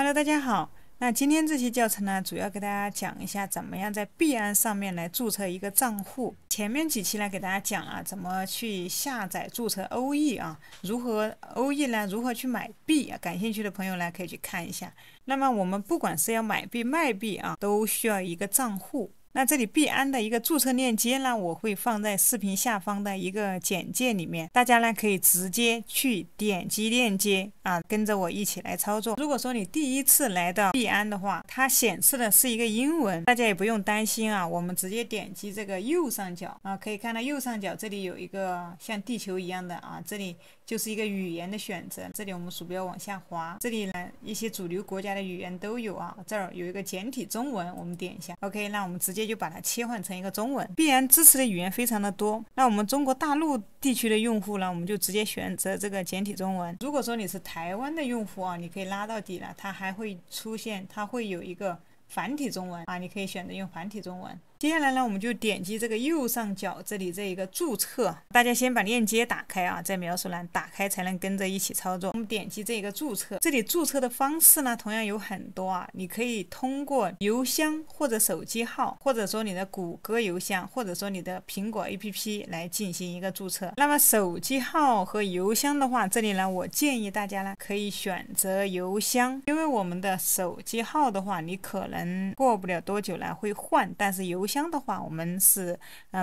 Hello， 大家好。那今天这期教程呢，主要给大家讲一下怎么样在币安上面来注册一个账户。前面几期呢，给大家讲了怎么去下载注册 OE 啊，如何 OE 呢？如何去买币啊？感兴趣的朋友呢，可以去看一下。那么我们不管是要买币卖币啊，都需要一个账户。那这里币安的一个注册链接呢，我会放在视频下方的一个简介里面，大家呢可以直接去点击链接啊，跟着我一起来操作。如果说你第一次来到币安的话，它显示的是一个英文，大家也不用担心啊，我们直接点击这个右上角啊，可以看到右上角这里有一个像地球一样的啊，这里就是一个语言的选择，这里我们鼠标往下滑，这里呢一些主流国家的语言都有啊，这儿有一个简体中文，我们点一下 OK， 那我们直接就把它切换成一个中文。币安支持的语言非常的多，那我们中国大陆地区的用户呢，我们就直接选择这个简体中文。如果说你是台湾的用户啊，你可以拉到底了，它还会出现，它会有一个繁体中文啊，你可以选择用繁体中文。接下来呢，我们就点击这个右上角这里这一个注册，大家先把链接打开啊，在描述栏打开才能跟着一起操作。我们点击这个注册，这里注册的方式呢，同样有很多啊，你可以通过邮箱或者手机号，或者说你的谷歌邮箱，或者说你的苹果 APP 来进行一个注册。那么手机号和邮箱的话，这里呢，我建议大家呢可以选择邮箱，因为我们的手机号的话，你可能过不了多久呢会换，但是邮箱的话我们是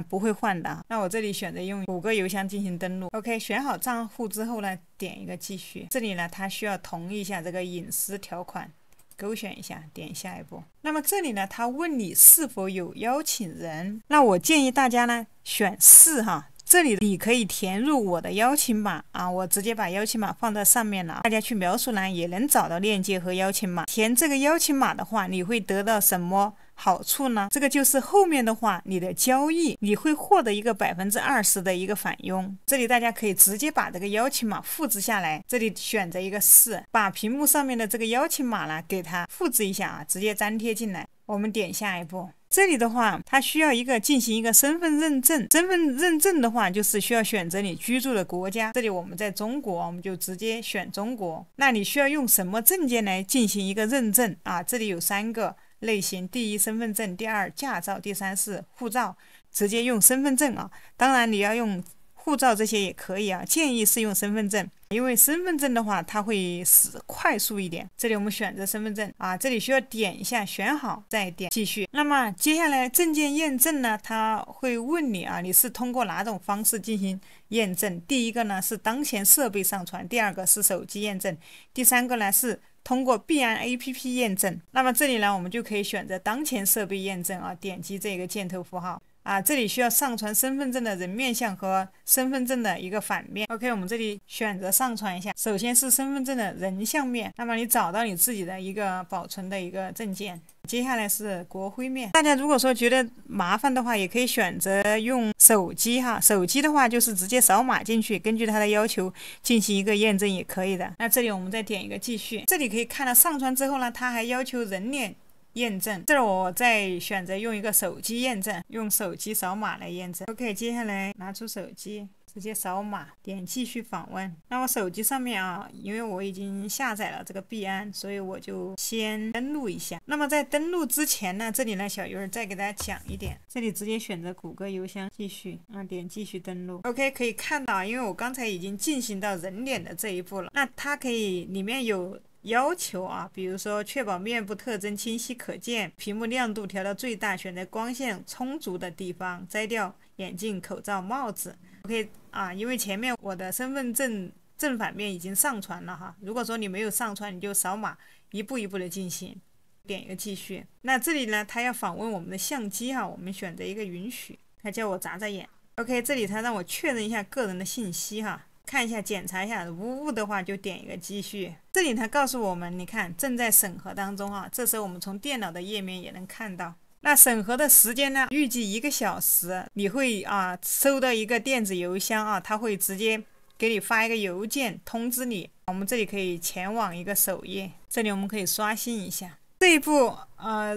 不会换的。那我这里选择用谷歌邮箱进行登录 OK， 选好账户之后呢，点一个继续，这里呢它需要同意一下这个隐私条款，勾选一下，点下一步。那么这里呢，他问你是否有邀请人，那我建议大家呢选是哈。这里你可以填入我的邀请码啊，我直接把邀请码放在上面了，大家去描述栏也能找到链接和邀请码。填这个邀请码的话，你会得到什么好处呢？这个就是后面的话，你的交易你会获得一个20%的一个返佣。这里大家可以直接把这个邀请码复制下来，这里选择一个是，把屏幕上面的这个邀请码呢给它复制一下啊，直接粘贴进来。我们点下一步。这里的话，它需要进行一个身份认证。身份认证的话，就是需要选择你居住的国家。这里我们在中国，我们就直接选中国。那你需要用什么证件来进行一个认证啊？这里有3个类型：第一，身份证；第二，驾照；第三是护照。直接用身份证啊，当然你要用护照这些也可以啊，建议是用身份证，因为身份证的话它会快速一点。这里我们选择身份证啊，这里需要点一下选好，再点继续。那么接下来证件验证呢，它会问你啊，你是通过哪种方式进行验证？第一个呢是当前设备上传，第二个是手机验证，第三个呢是通过币安 APP 验证。那么这里呢，我们就可以选择当前设备验证啊，点击这个箭头符号。这里需要上传身份证的人面像和身份证的一个反面 OK， 我们这里选择上传一下。首先是身份证的人像面，那么你找到你自己的一个保存的一个证件。接下来是国徽面，大家如果说觉得麻烦的话，也可以选择用手机哈，手机的话就是直接扫码进去，根据它的要求进行一个验证也可以的。那这里我们再点一个继续，这里可以看到上传之后呢，它还要求人脸验证，这儿我再选择用一个手机验证，用手机扫码来验证。OK， 接下来拿出手机，直接扫码，点继续访问。那我手机上面啊，因为我已经下载了这个币安，所以我就先登录一下。那么在登录之前呢，这里呢小鱼儿再给大家讲一点，这里直接选择谷歌邮箱继续点继续登录。OK， 可以看到，因为我刚才已经进行到人脸的这一步了，那它可以里面有要求啊，比如说确保面部特征清晰可见，屏幕亮度调到最大，选择光线充足的地方，摘掉眼镜、口罩、帽子。OK 因为前面我的身份证正反面已经上传了哈，如果说你没有上传，你就扫码一步一步的进行，点一个继续。那这里呢，它要访问我们的相机哈，我们选择一个允许，它叫我眨眨眼。OK， 这里它让我确认一下个人的信息哈。看一下检查一下，无误的话就点一个继续。这里它告诉我们，你看正在审核当中啊。这时候我们从电脑的页面也能看到，那审核的时间呢，预计1个小时。你会收到一个电子邮箱它会直接给你发一个邮件通知你。我们这里可以前往一个首页，这里我们可以刷新一下。这一步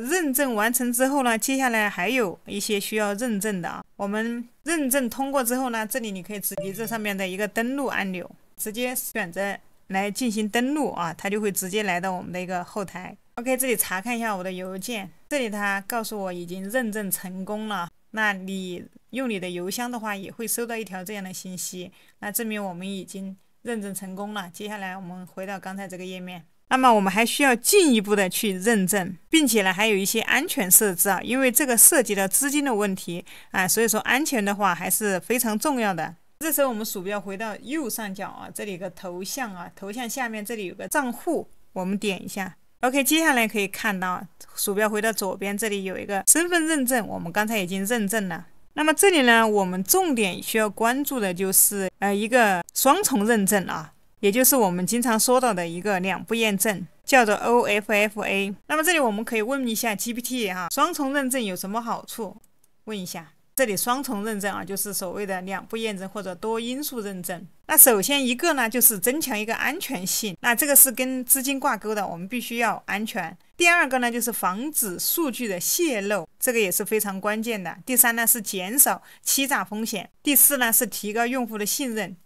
认证完成之后呢，接下来还有一些需要认证的我们认证通过之后呢，这里你可以直接这上面的一个登录按钮，直接选择来进行登录啊，它就会直接来到我们的一个后台。OK， 这里查看一下我的邮件，这里它告诉我已经认证成功了。那你用你的邮箱的话，也会收到一条这样的信息，那证明我们已经认证成功了。接下来我们回到刚才这个页面。那么我们还需要进一步的去认证，并且呢还有一些安全设置啊，因为这个涉及到资金的问题啊，所以说安全的话还是非常重要的。这时候我们鼠标回到右上角啊，这里有个头像啊，头像下面这里有个账户，我们点一下。OK， 接下来可以看到鼠标回到左边，这里有一个身份认证，我们刚才已经认证了。那么这里呢，我们重点需要关注的就是一个双重认证啊。也就是我们经常说到的一个2步验证，叫做 OFFA。那么这里我们可以问一下 GPT 哈，双重认证有什么好处？问一下。这里双重认证啊，就是所谓的2步验证或者多因素认证。那首先一个呢，就是增强一个安全性，那这个是跟资金挂钩的，我们必须要安全。第二个呢，就是防止数据的泄露，这个也是非常关键的。第三呢，是减少欺诈风险。第四呢，是提高用户的信任。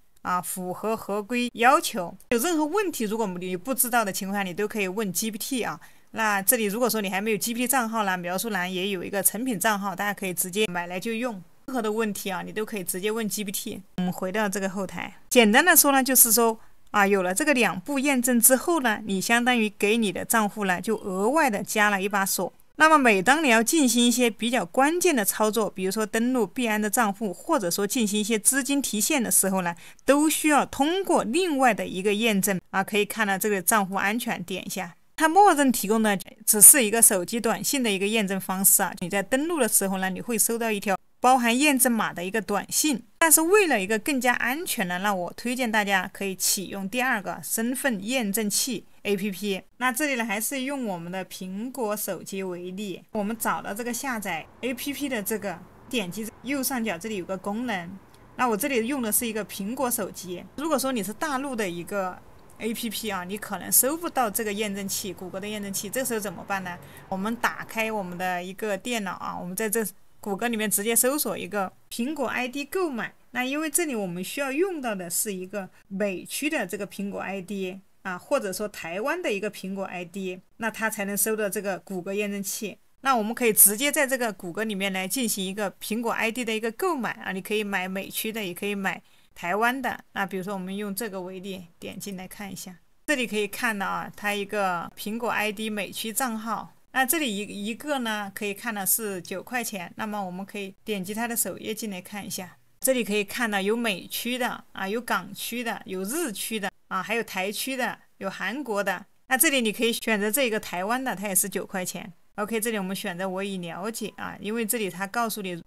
符合合规要求。有任何问题，如果你不知道的情况下，你都可以问 GPT 啊。那这里如果说你还没有 GPT 账号呢，描述栏也有一个成品账号，大家可以直接买来就用。任何的问题啊，你都可以直接问 GPT。我们回到这个后台，简单的说呢，就是说有了这个2步验证之后呢，你相当于给你的账户呢就额外的加了一把锁。那么每当你要进行一些比较关键的操作，比如说登录币安的账户，或者说进行一些资金提现的时候呢，都需要通过另外的一个验证可以看到这个账户安全，点一下。它默认提供的只是一个手机短信的一个验证方式你在登录的时候呢，你会收到一条包含验证码的一个短信。但是为了一个更加安全呢，那我推荐大家可以启用第2个身份验证器 APP。 那这里呢，还是用我们的苹果手机为例，我们找到这个下载 APP 的这个，点击右上角这里有个功能，那我这里用的是一个苹果手机。如果说你是大陆的一个 APP 你可能搜不到这个验证器，谷歌的验证器，这时候怎么办呢？我们打开我们的一个电脑我们在这谷歌里面直接搜索一个苹果 ID 购买。那因为这里我们需要用到的是一个美区的这个苹果 ID或者说台湾的一个苹果 ID， 那它才能收到这个谷歌验证器。那我们可以直接在这个谷歌里面来进行一个苹果 ID 的一个购买你可以买美区的，也可以买台湾的。那比如说我们用这个为例，点进来看一下，这里可以看到它一个苹果 ID 美区账号。那这里一个呢，可以看到是9块钱。那么我们可以点击它的首页进来看一下，这里可以看到有美区的有港区的，有日区的还有台区的，有韩国的。那这里你可以选择这个台湾的，它也是9块钱。OK， 这里我们选择我已了解因为这里它告诉你，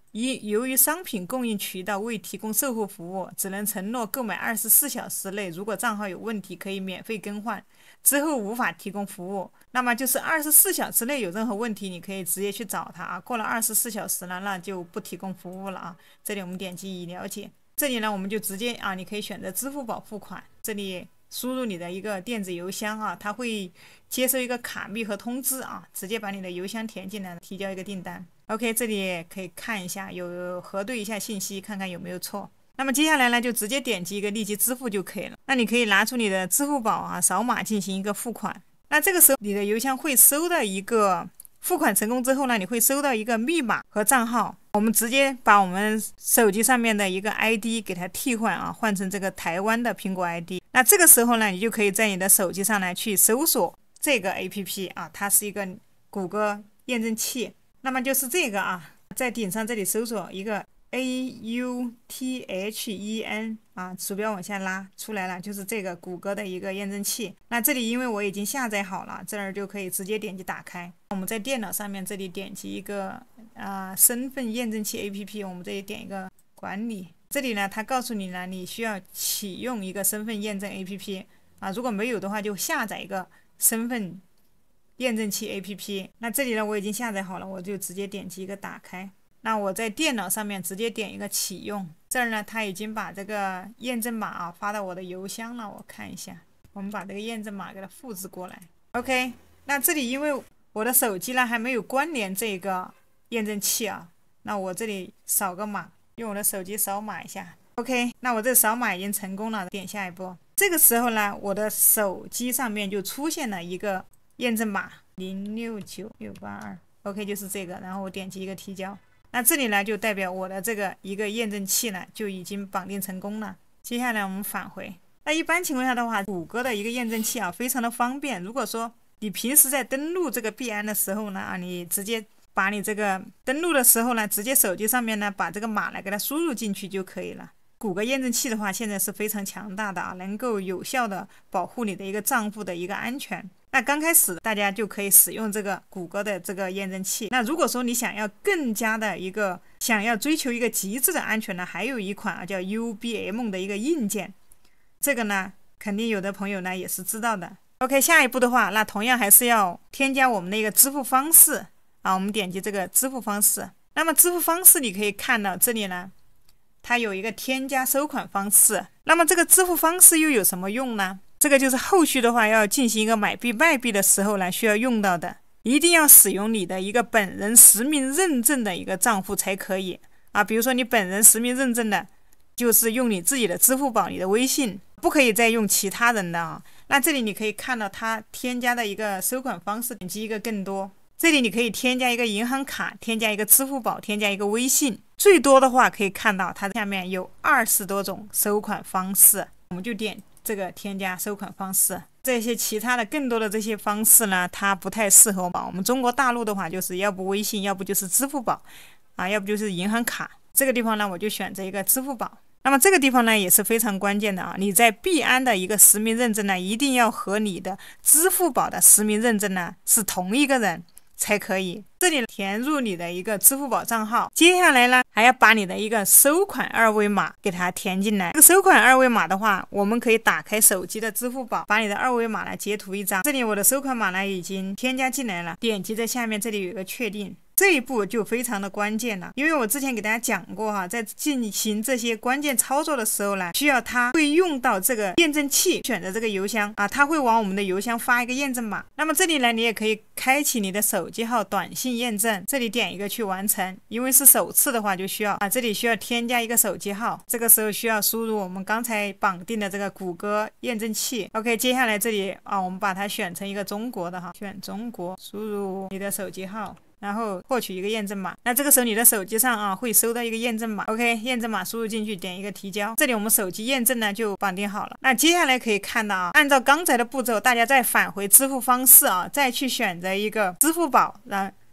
由于商品供应渠道未提供售后服务，只能承诺购买24小时内，如果账号有问题可以免费更换，之后无法提供服务。那么就是24小时内有任何问题，你可以直接去找他过了24小时了，那就不提供服务了这里我们点击已了解，这里呢我们就直接你可以选择支付宝付款，这里输入你的一个电子邮箱它会接收一个卡密和通知直接把你的邮箱填进来，提交一个订单。OK， 这里可以看一下，核对一下信息，看看有没有错。那么接下来呢，就直接点击一个立即支付就可以了。那你可以拿出你的支付宝扫码进行一个付款。那这个时候你的邮箱会收到一个付款成功之后呢，你会收到一个密码和账号。我们直接把我们手机上面的一个 ID 给它替换换成这个台湾的苹果 ID。那这个时候呢，你就可以在你的手机上来去搜索这个 APP 它是一个谷歌验证器。那么就是这个在顶上这里搜索一个 AUTHEN 鼠标往下拉出来了，就是这个谷歌的一个验证器。那这里因为我已经下载好了，这儿就可以直接点击打开。我们在电脑上面这里点击一个身份验证器 APP， 我们这里点一个管理。这里呢，它告诉你呢，你需要启用一个身份验证 APP 如果没有的话，就下载一个身份验证器 APP。那这里呢，我已经下载好了，我就直接点击一个打开。那我在电脑上面直接点一个启用，这儿呢，它已经把这个验证码发到我的邮箱了。我看一下，我们把这个验证码给它复制过来。OK， 那这里因为我的手机呢还没有关联这个验证器那我这里扫个码，用我的手机扫码一下。OK， 那我这扫码已经成功了，点下一步。这个时候呢，我的手机上面就出现了一个验证码069682 ，OK 就是这个，然后我点击一个提交，那这里呢就代表我的这个一个验证器呢就已经绑定成功了。接下来我们返回，那一般情况下的话，谷歌的一个验证器啊非常的方便。如果说你平时在登录这个币安的时候呢，你直接把你这个登录的时候呢，直接手机上面呢把这个码来给它输入进去就可以了。谷歌验证器的话，现在是非常强大的啊，能够有效的保护你的一个账户的一个安全。那刚开始大家就可以使用这个谷歌的这个验证器。那如果说你想要更加的想要追求一个极致的安全呢，还有一款啊叫 UBM 的一个硬件，这个呢肯定有的朋友呢也是知道的。OK， 下一步的话，那同样还是要添加我们的一个支付方式啊，我们点击这个支付方式。那么支付方式你可以看到这里呢，它有一个添加收款方式。那么这个支付方式又有什么用呢？这个就是后续的话要进行一个买币卖币的时候呢需要用到的，一定要使用你的一个本人实名认证的一个账户才可以啊。比如说你本人实名认证的，就是用你自己的支付宝、你的微信，不可以再用其他人的啊。那这里你可以看到它添加的一个收款方式，点击一个更多。这里你可以添加一个银行卡，添加一个支付宝，添加一个微信。最多的话可以看到它下面有20多种收款方式，我们就点这个添加收款方式。这些其他的更多的这些方式呢，它不太适合我们中国大陆的话，就是要不微信，要不就是支付宝啊，要不就是银行卡。这个地方呢，我就选择一个支付宝。那么这个地方呢也是非常关键的啊，你在币安的一个实名认证呢，一定要和你的支付宝的实名认证呢是同一个人才可以。这里填入你的一个支付宝账号，接下来呢还要把你的一个收款二维码给它填进来。这个收款二维码的话，我们可以打开手机的支付宝，把你的二维码呢截图一张。这里我的收款码呢已经添加进来了，点击在下面这里有一个确定。这一步就非常的关键了，因为我之前给大家讲过哈，在进行这些关键操作的时候呢，需要它会用到这个验证器，选择这个邮箱啊，它会往我们的邮箱发一个验证码。那么这里呢，你也可以开启你的手机号短信验证，这里点一个去完成。因为是首次的话，就需要这里需要添加一个手机号，这个时候需要输入我们刚才绑定的这个谷歌验证器。OK， 接下来这里啊，我们把它选成一个中国的哈，选中国，输入你的手机号。然后获取一个验证码，那这个时候你的手机上啊会收到一个验证码 ，OK， 验证码输入进去，点一个提交，这里我们手机验证呢就绑定好了。那接下来可以看到啊，按照刚才的步骤，大家再返回支付方式啊，再去选择一个支付宝，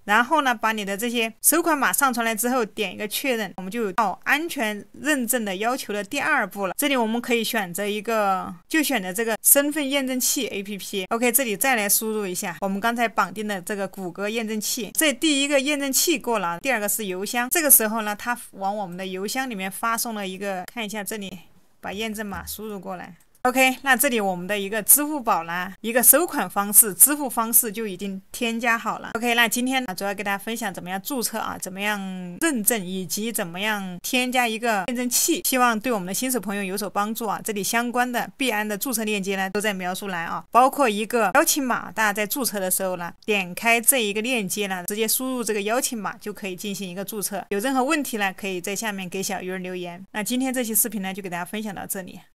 然后呢，把你的这些收款码上传来之后，点一个确认，我们就到安全认证的要求的第2步了。这里我们可以选择一个，就选择这个身份验证器 APP。OK， 这里再来输入一下我们刚才绑定的这个谷歌验证器。这第一个验证器过了，第2个是邮箱。这个时候呢，它往我们的邮箱里面发送了一个，看一下这里，把验证码输入过来。OK， 那这里我们的一个支付宝啦，一个收款方式、支付方式就已经添加好了。OK， 那今天主要给大家分享怎么样注册啊，怎么样认证，以及怎么样添加一个验证器，希望对我们的新手朋友有所帮助啊。这里相关的币安的注册链接呢都在描述栏啊，包括一个邀请码，大家在注册的时候呢，点开这一个链接呢，直接输入这个邀请码就可以进行一个注册。有任何问题呢，可以在下面给小鱼儿留言。那今天这期视频呢就给大家分享到这里。